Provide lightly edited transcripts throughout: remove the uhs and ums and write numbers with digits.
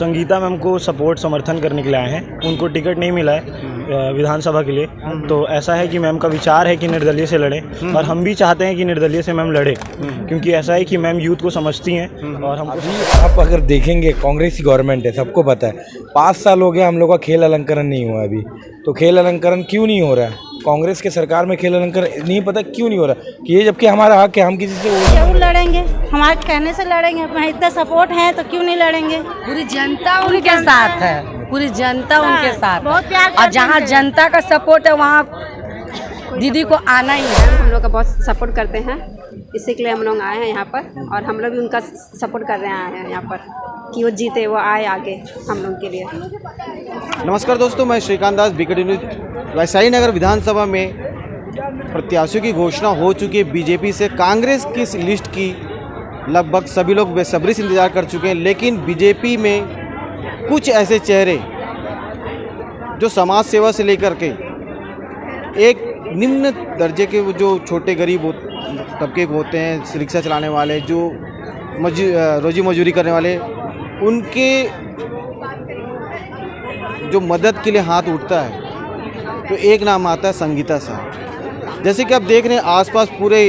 Sangeeta ma'am को support समर्थन करने के लिए आए हैं। उनको टिकट नहीं मिला है विधानसभा के लिए, तो ऐसा है कि मैम का विचार है कि निर्दलीय से लड़ें और हम भी चाहते हैं कि निर्दलीय से मैम लड़े, क्योंकि ऐसा है कि मैम यूथ को समझती हैं। और हम आप अगर देखेंगे कांग्रेस की गवर्नमेंट है, सबको पता है 5 साल हो गया हम लोग का खेल अलंकरण नहीं हुआ अभी। तो खेल अलंकरण क्यों नहीं हो रहा है? कांग्रेस के सरकार में खेल अलंकरण नहीं पता क्यों नहीं हो रहा कि ये जबकि हमारा हक है, हम किसी से जरूर लड़ेंगे, हमारे कहने से लड़ेंगे। अपना इतना सपोर्ट है तो क्यों नहीं लड़ेंगे। पूरी जनता उनके साथ है, पूरी जनता उनके साथ बहुत प्यार और जहाँ जनता का सपोर्ट है वहाँ दीदी को आना ही है। हम लोग का बहुत सपोर्ट करते हैं, इसी के लिए हम लोग आए हैं यहाँ पर और हम लोग भी उनका सपोर्ट कर रहे हैं यहाँ पर कि वो जीते, वो आए आगे हम लोग के लिए। नमस्कार दोस्तों, मैं श्रीकांत दास, बीकेटी न्यूज़। वैशाली नगर विधानसभा में प्रत्याशियों की घोषणा हो चुकी है। बीजेपी से कांग्रेस की लिस्ट की लगभग सभी लोग बेसब्री से इंतजार कर चुके हैं, लेकिन बीजेपी में कुछ ऐसे चेहरे जो समाज सेवा से लेकर के एक निम्न दर्जे के जो छोटे गरीब तबके के होते हैं, रिक्शा चलाने वाले, जो रोजी मजदूरी करने वाले, उनके जो मदद के लिए हाथ उठता है तो एक नाम आता है संगीता साहब। जैसे कि आप देख रहे हैं आसपास पूरे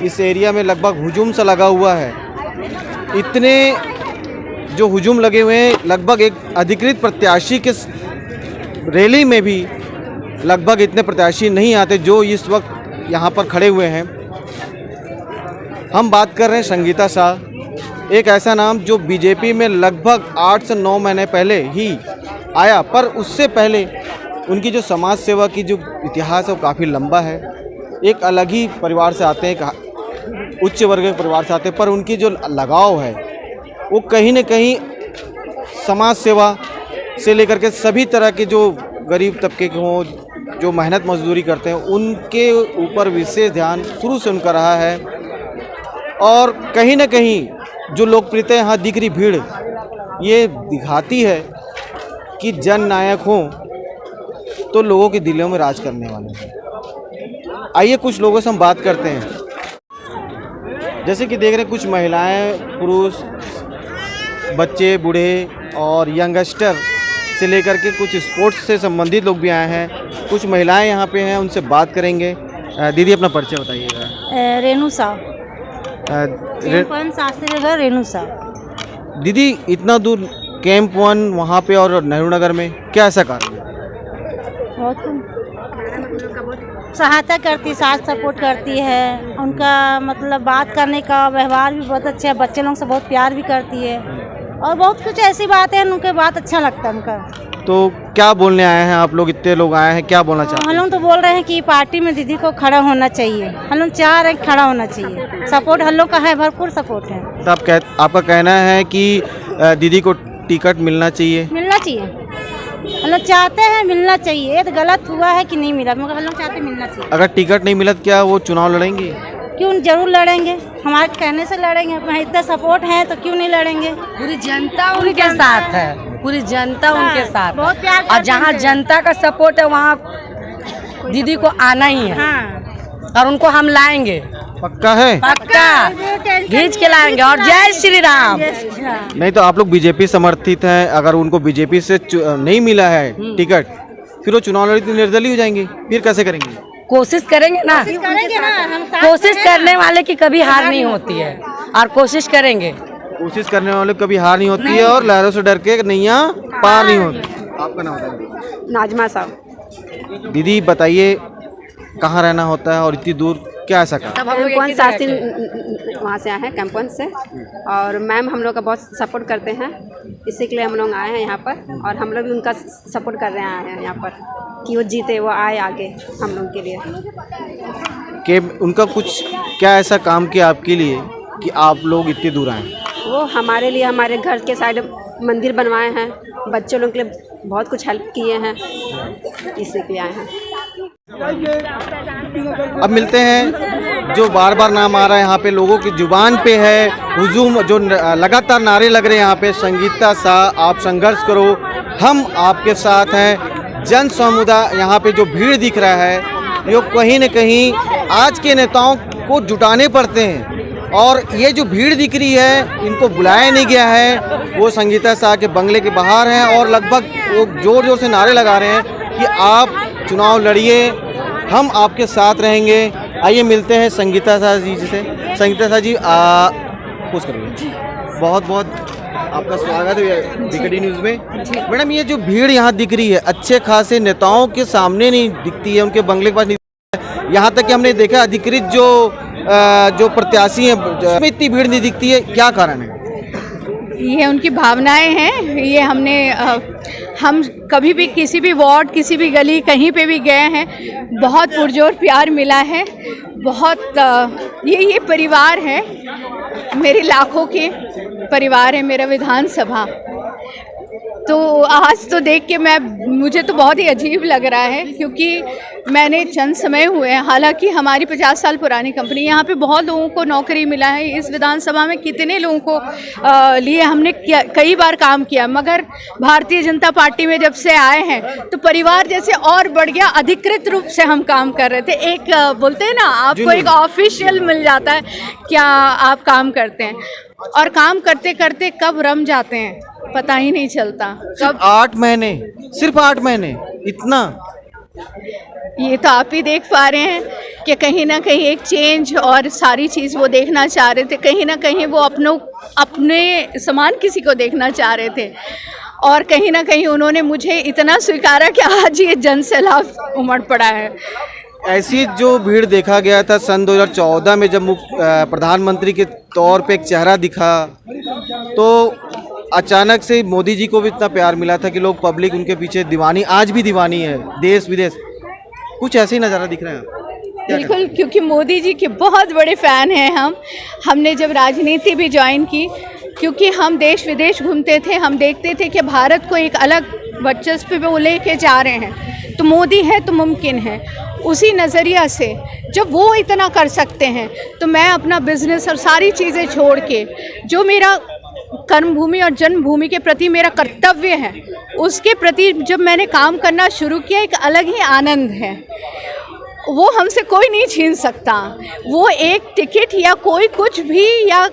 इस एरिया में लगभग हुजूम सा लगा हुआ है। इतने जो हुजूम लगे हुए हैं, लगभग एक अधिकृत प्रत्याशी के रैली में भी लगभग इतने प्रत्याशी नहीं आते जो इस वक्त यहाँ पर खड़े हुए हैं। हम बात कर रहे हैं संगीता शाह, एक ऐसा नाम जो बीजेपी में लगभग 8 से 9 महीने पहले ही आया, पर उससे पहले उनकी जो समाज सेवा की जो इतिहास है वो काफ़ी लंबा है। एक अलग ही परिवार से आते हैं, उच्च वर्ग के परिवार से आते हैं, पर उनकी जो लगाव है वो कहीं न कहीं समाज सेवा से लेकर के सभी तरह के जो गरीब तबके के हों, जो मेहनत मजदूरी करते हैं, उनके ऊपर विशेष ध्यान शुरू से उनका रहा है। और कहीं न कहीं जो लोकप्रियता यहाँ दिख रही भीड़, ये दिखाती है कि जन नायक हों तो लोगों के दिलों में राज करने वाले हैं। आइए कुछ लोगों से हम बात करते हैं। जैसे कि देख रहे हैं कुछ महिलाएं, पुरुष, बच्चे, बूढ़े और यंगस्टर से लेकर के कुछ स्पोर्ट्स से संबंधित लोग भी आए हैं। कुछ महिलाएं यहाँ पे हैं, उनसे बात करेंगे। दीदी अपना परिचय बताइएगा। रेणु साहब, शास्त्री घर रेणु साहब। दीदी इतना दूर कैंप 1 वहाँ पे और नेहरू नगर में क्या ऐसा कारण है? बहुत सहायता करती, साथ सपोर्ट करती है। उनका मतलब बात करने का व्यवहार भी बहुत अच्छा है, बच्चे लोग से बहुत प्यार भी करती है और बहुत कुछ ऐसी बातें हैं उनके बात अच्छा लगता है उनका। तो क्या बोलने आए हैं आप लोग, इतने लोग आए हैं, क्या बोलना चाहते हैं? हम लोग तो बोल रहे हैं कि पार्टी में दीदी को खड़ा होना चाहिए। हम लोग चाह रहे हैं खड़ा होना चाहिए, सपोर्ट हम लोग का है, भरपूर सपोर्ट है। तो आपका कहना है कि दीदी को टिकट मिलना चाहिए? मिलना चाहिए, हम लोग चाहते हैं मिलना चाहिए। ये तो गलत हुआ है कि नहीं मिला, मगर हम लोग चाहते हैं मिलना चाहिए। अगर टिकट नहीं मिला तो क्या वो चुनाव लड़ेंगे? क्यों, जरूर लड़ेंगे, हमारे कहने से लड़ेंगे। अपना इतना सपोर्ट है तो क्यों नहीं लड़ेंगे। पूरी जनता उनके साथ है, पूरी जनता उनके साथ बहुत प्यार और जहाँ जनता का सपोर्ट है वहाँ दीदी को आना ही है। और उनको हम लाएंगे, पक्का है? पक्का खींच के लाएंगे। और जय श्री राम। नहीं तो आप लोग बीजेपी समर्थित हैं, अगर उनको बीजेपी से नहीं मिला है टिकट, फिर वो चुनाव लड़ी निर्दलीय हो जाएंगे, फिर कैसे करेंगे? कोशिश करेंगे ना, कोशिश करने वाले की कभी हार नहीं होती है और कोशिश करेंगे। कोशिश करने वाले कभी हार नहीं होती है और लहरों से डर के नैया पार नहीं होती। आपका नाम बताइए। नाजमा साहब। दीदी बताइए कहाँ रहना होता है और इतनी दूर क्या ऐसा कहा? कैंप 1 शास्त्री वहाँ से आए हैं, कैंप 1 से। और मैम हम लोग का बहुत सपोर्ट करते हैं, इसी के लिए हम लोग आए हैं यहाँ पर और हम लोग भी उनका सपोर्ट कर रहे हैं यहाँ पर कि वो जीते, वो आए आगे हम लोग के लिए। कि उनका कुछ क्या ऐसा काम किया आपके लिए कि आप लोग इतनी दूर आए? वो हमारे लिए हमारे घर के साइड मंदिर बनवाए हैं, बच्चों लोग के लिए बहुत कुछ हेल्प किए हैं, इसी के लिए आए हैं। अब मिलते हैं जो बार बार नाम आ रहा है यहाँ पे, लोगों की जुबान पे है हुजूम, जो लगातार नारे लग रहे हैं यहाँ पे, संगीता शाह आप संघर्ष करो, हम आपके साथ हैं। जन समुदाय यहाँ पे जो भीड़ दिख रहा है, ये कहीं न कहीं आज के नेताओं को जुटाने पड़ते हैं। और ये जो भीड़ दिख रही है, इनको बुलाया नहीं गया है। वो संगीता शाह के बंगले के बाहर हैं और लगभग वो जोर जोर से नारे लगा रहे हैं कि आप चुनाव लड़िए, हम आपके साथ रहेंगे। आइए मिलते हैं संगीता शाह जी से। संगीता शाह जी कुछ करिए। बहुत बहुत आपका स्वागत है बीकेडी न्यूज़ में। मैडम, ये जो भीड़ यहाँ दिख रही है, अच्छे खासे नेताओं के सामने नहीं दिखती है, उनके बंगले के पास नहीं दिखती है। यहाँ तक कि हमने देखा अधिकृत जो प्रत्याशी हैं उसमें इतनी भीड़ नहीं दिखती है, क्या कारण है? ये उनकी भावनाएं हैं। ये हम कभी भी किसी भी वार्ड, किसी भी गली, कहीं पे भी गए हैं, बहुत पुरजोर प्यार मिला है। बहुत ये परिवार है, मेरे लाखों के परिवार है मेरा विधानसभा। तो आज तो देख के मुझे तो बहुत ही अजीब लग रहा है, क्योंकि मैंने चंद समय हुए हैं, हालांकि हमारी 50 साल पुरानी कंपनी, यहाँ पे बहुत लोगों को नौकरी मिला है। इस विधानसभा में कितने लोगों को लिए हमने कई बार काम किया, मगर भारतीय जनता पार्टी में जब से आए हैं तो परिवार जैसे और बढ़ गया। अधिकृत रूप से हम काम कर रहे थे, एक बोलते हैं ना, आपको एक ऑफिशियल मिल जाता है क्या आप काम करते हैं, और काम करते करते कब रम जाते हैं पता ही नहीं चलता। कब 8 महीने, सिर्फ 8 महीने, इतना? ये तो आप ही देख पा रहे हैं कि कहीं ना कहीं एक चेंज और सारी चीज़ वो देखना चाह रहे थे। कहीं ना कहीं वो अपने समान किसी को देखना चाह रहे थे, और कहीं ना कहीं उन्होंने मुझे इतना स्वीकारा कि आज ये जन सैलाब उमड़ पड़ा है। ऐसी जो भीड़ देखा गया था सन 2014 में, जब प्रधानमंत्री के तौर पे एक चेहरा दिखा, तो अचानक से मोदी जी को भी इतना प्यार मिला था कि लोग, पब्लिक उनके पीछे दीवानी, आज भी दीवानी है, देश विदेश। कुछ ऐसे ही नज़ारा दिख रहा है। बिल्कुल, क्योंकि मोदी जी के बहुत बड़े फ़ैन हैं हमने जब राजनीति भी ज्वाइन की, क्योंकि हम देश विदेश घूमते थे, हम देखते थे कि भारत को एक अलग वर्चस्व पे वो लेके जा रहे हैं, तो मोदी है तो मुमकिन है। उसी नज़रिया से जब वो इतना कर सकते हैं, तो मैं अपना बिजनेस और सारी चीज़ें छोड़ के, जो मेरा कर्मभूमि और जन्मभूमि के प्रति मेरा कर्तव्य है, उसके प्रति जब मैंने काम करना शुरू किया, एक अलग ही आनंद है। वो हमसे कोई नहीं छीन सकता। वो एक टिकट या कोई कुछ भी, या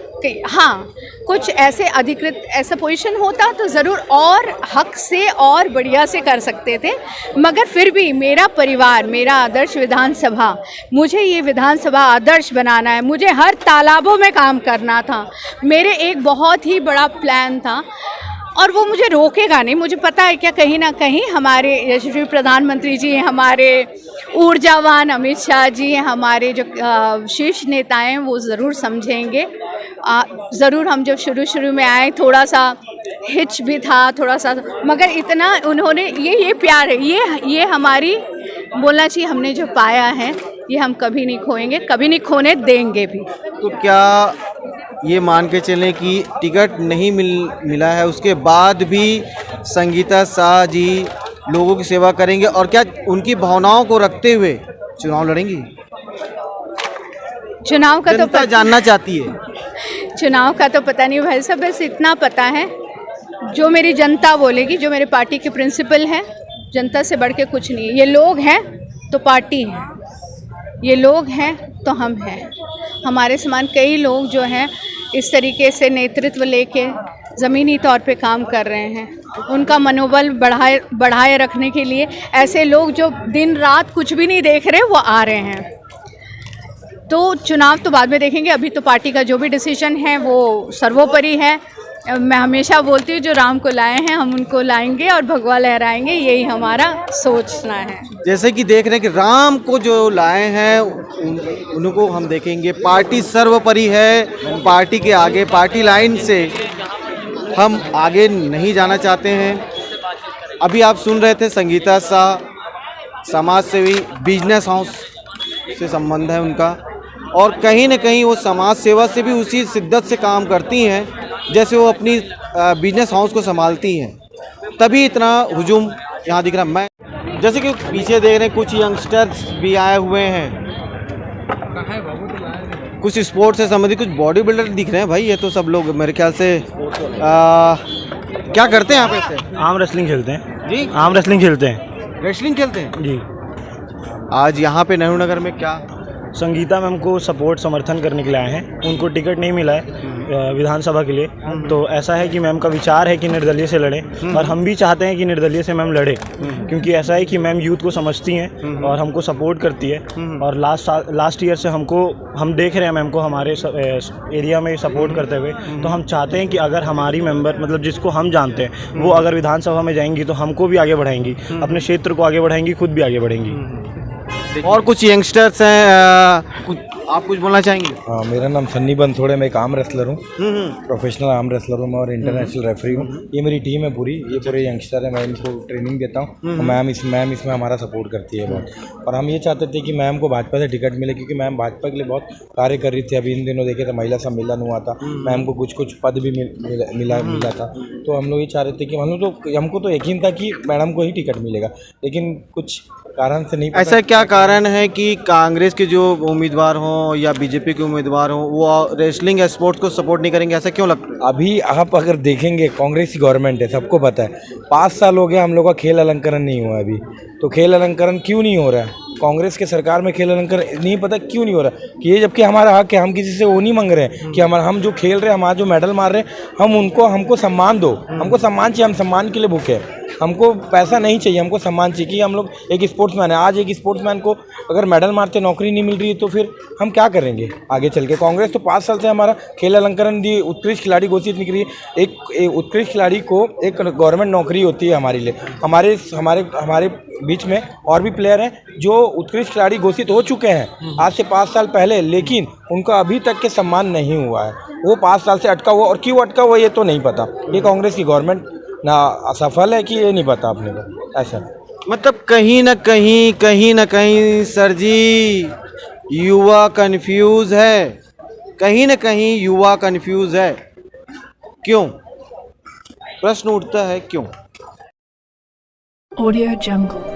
हाँ कुछ ऐसे अधिकृत ऐसा पोजीशन होता तो ज़रूर और हक से और बढ़िया से कर सकते थे, मगर फिर भी मेरा परिवार, मेरा आदर्श विधानसभा, मुझे ये विधानसभा आदर्श बनाना है। मुझे हर तालाबों में काम करना था, मेरे एक बहुत ही बड़ा प्लान था, और वो मुझे रोकेगा नहीं। मुझे पता है क्या, कहीं ना कहीं हमारे यशस्वी प्रधानमंत्री जी, हमारे ऊर्जावान अमित शाह जी, हमारे जो शीर्ष नेता हैं, वो ज़रूर समझेंगे। ज़रूर हम जब शुरू में आए, थोड़ा सा हिच भी था, थोड़ा सा, मगर इतना उन्होंने ये प्यार है, ये हमारी बोलना चाहिए, हमने जो पाया है ये हम कभी नहीं खोएंगे, कभी नहीं खोने देंगे भी। तो क्या ये मान के चलें कि टिकट नहीं मिला है, उसके बाद भी संगीता शाह जी लोगों की सेवा करेंगे, और क्या उनकी भावनाओं को रखते हुए चुनाव लड़ेंगी? चुनाव का जनता तो जानना चाहती है। चुनाव का तो पता नहीं भाई साहब, बस इतना पता है जो मेरी जनता बोलेगी, जो मेरे पार्टी के प्रिंसिपल हैं, जनता से बढ़ के कुछ नहीं है। ये लोग हैं तो पार्टी है, ये लोग हैं तो हम हैं। हमारे समान कई लोग जो हैं इस तरीके से नेतृत्व लेके ज़मीनी तौर पे काम कर रहे हैं, उनका मनोबल बढ़ाए रखने के लिए ऐसे लोग जो दिन रात कुछ भी नहीं देख रहे, वो आ रहे हैं। तो चुनाव तो बाद में देखेंगे, अभी तो पार्टी का जो भी डिसीजन है वो सर्वोपरि है। मैं हमेशा बोलती हूँ, जो राम को लाए हैं हम उनको लाएंगे और भगवा लहराएंगे, यही हमारा सोचना है। जैसे कि देख रहे हैं कि राम को जो लाए हैं उनको हम देखेंगे। पार्टी सर्वोपरि है, पार्टी के आगे, पार्टी लाइन से हम आगे नहीं जाना चाहते हैं। अभी आप सुन रहे थे संगीता शाह, समाज सेवी, बिजनेस हाउस से संबंध है उनका, और कहीं न कहीं वो समाज सेवा से भी उसी शिद्दत से काम करती हैं जैसे वो अपनी बिजनेस हाउस को संभालती हैं, तभी इतना हुजूम यहाँ दिख रहा है। मैं जैसे कि पीछे देख रहे हैं, कुछ यंगस्टर्स भी आए हुए हैं, कुछ स्पोर्ट्स से संबंधित, कुछ बॉडी बिल्डर दिख रहे हैं भाई। ये तो सब लोग मेरे ख्याल से क्या करते हैं यहाँ पे? से आर्म रेसलिंग खेलते हैं जी, आर्म रेसलिंग खेलते हैं। रेसलिंग खेलते हैं जी। आज यहाँ पे नेहरू नगर में क्या संगीता मैम को सपोर्ट समर्थन करने के लिए आए हैं। उनको टिकट नहीं मिला है विधानसभा के लिए, तो ऐसा है कि मैम का विचार है कि निर्दलीय से लड़ें और हम भी चाहते हैं कि निर्दलीय से मैम लड़े, क्योंकि ऐसा है कि मैम यूथ को समझती हैं और हमको सपोर्ट करती है। और लास्ट ईयर से हम देख रहे हैं मैम को हमारे एरिया में सपोर्ट करते हुए, तो हम चाहते हैं कि अगर हमारी मेंबर मतलब जिसको हम जानते हैं वो अगर विधानसभा में जाएंगी तो हमको भी आगे बढ़ाएंगी, अपने क्षेत्र को आगे बढ़ाएंगी, खुद भी आगे बढ़ेंगी। और कुछ यंगस्टर्स हैं, आप कुछ बोलना चाहेंगे? हाँ, मेरा नाम सन्नी बंथोड़े, मैं एक आर्म रेसलर हूँ, प्रोफेशनल आर्म रेसलर हूँ मैं और इंटरनेशनल रेफरी हूँ। ये मेरी टीम है पूरी, ये पूरे यंगस्टर है, मैं इनको ट्रेनिंग देता हूँ और मैम इसमें हमारा सपोर्ट करती है बहुत। और हम ये चाहते थे कि मैम को भाजपा से टिकट मिले, क्योंकि मैम भाजपा के लिए बहुत कार्य कर रही थी। अभी इन दिनों देखे तो महिला सम्मेलन हुआ था, मैम को कुछ पद भी मिला था। तो हम लोग ये चाह रहे थे कि हमको तो यकीन था कि मैडम को ही टिकट मिलेगा, लेकिन कुछ कारण से नहीं। ऐसा क्या कारण है कि कांग्रेस के जो उम्मीदवार हों या बीजेपी के उम्मीदवार हों वो रेसलिंग या स्पोर्ट्स को सपोर्ट नहीं करेंगे, ऐसा क्यों लगता है? अभी आप अगर देखेंगे, कांग्रेस की गवर्नमेंट है, सबको पता है। 5 साल हो गया हम लोग का खेल अलंकरण नहीं हुआ अभी। तो खेल अलंकरण क्यों नहीं हो रहा है? कांग्रेस के सरकार में खेल अलंकरण नहीं पता क्यों नहीं हो रहा कि ये, जबकि हमारा हक है, हम किसी से वो नहीं मांग रहे हैं कि हम जो खेल रहे हैं, हमारा जो मेडल मार रहे हैं, हमको सम्मान दो, हमको सम्मान चाहिए, हम सम्मान के लिए भूखे हैं। हमको पैसा नहीं चाहिए, हमको सम्मान चाहिए कि हम लोग एक स्पोर्ट्समैन है। आज एक स्पोर्ट्समैन को अगर मेडल मारते नौकरी नहीं मिल रही है तो फिर हम क्या करेंगे आगे चल के? कांग्रेस तो 5 साल से हमारा खेल अलंकरण दी, उत्कृष्ट खिलाड़ी घोषित निकली है। एक उत्कृष्ट खिलाड़ी को एक गवर्नमेंट नौकरी होती है हमारे लिए। हमारे बीच में और भी प्लेयर हैं जो उत्कृष्ट खिलाड़ी घोषित हो चुके हैं आज से 5 साल पहले, लेकिन उनका अभी तक के सम्मान नहीं हुआ है। वो 5 साल से अटका हुआ, और क्यों अटका हुआ ये तो नहीं पता। ये कांग्रेस की गवर्नमेंट ना असफल है कि ये नहीं पता अपने को। ऐसा मतलब कहीं ना कहीं सर जी युवा कंफ्यूज है, कहीं ना कहीं युवा कंफ्यूज है। क्यों? प्रश्न उठता है क्यों? Audio Jungle।